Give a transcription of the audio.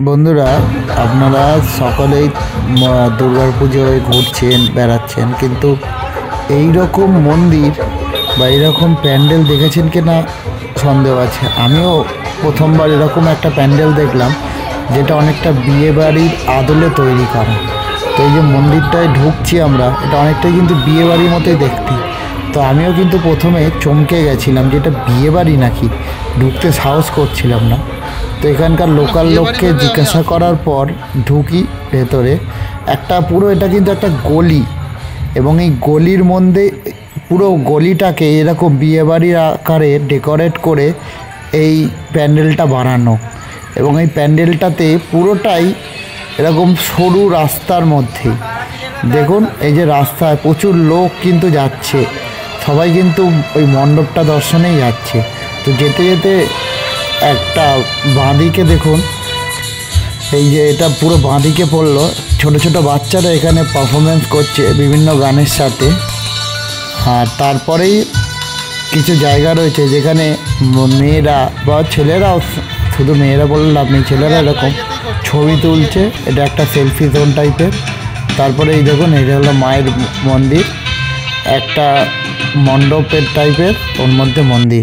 বন্ধুরা, আপনারা সকলেই দুর্গার পুজোয় ঘুরছেন, বেড়াচ্ছেন, কিন্তু এই রকম মন্দির বা এরকম প্যান্ডেল দেখেছেন কি না সন্দেহ আছে। আমিও প্রথমবার এরকম একটা প্যান্ডেল দেখলাম, যেটা অনেকটা বিয়ে বাড়ির আদলে তৈরি করা। তো এই যে মন্দিরটায় ঢুকছি আমরা, এটা অনেকটাই কিন্তু বিয়ে বাড়ির মতোই দেখতে। তো আমিও কিন্তু প্রথমে চমকে গেছিলাম যে এটা বিয়ে বাড়ি নাকি, ঢুকতে সাহস করছিলাম না। তো এখানকার লোকাল লোককে জিজ্ঞাসা করার পর ঢুকি ভেতরে। একটা পুরো এটা কিন্তু একটা গলি, এবং এই গলির মধ্যে পুরো গলিটাকে এরকম বিয়েবাড়ির আকারে ডেকোরেট করে এই প্যান্ডেলটা বানানো। এবং এই প্যান্ডেলটাতে পুরোটাই এরকম সরু রাস্তার মধ্যে দেখুন, এই যে রাস্তায় প্রচুর লোক কিন্তু যাচ্ছে, সবাই কিন্তু ওই মণ্ডপটা দর্শনেই যাচ্ছে। তো যেতে যেতে একটা বাঁদিকে দেখুন, এই যে এটা পুরো বাঁদিকে পড়লো, ছোট ছোট বাচ্চারা এখানে পারফরমেন্স করছে বিভিন্ন গানের সাথে। আর তারপরেই কিছু জায়গা রয়েছে যেখানে মেয়েরা বা ছেলেরাও, শুধু মেয়েরা বললে লাভ নেই, ছেলেরা এরকম ছবি তুলছে। এটা একটা সেলফি জোন টাইপের। তারপরে এই দেখুন, এটা হলো মায়ের মন্দির, একটা মণ্ডপের টাইপের, ওর মধ্যে মন্দির।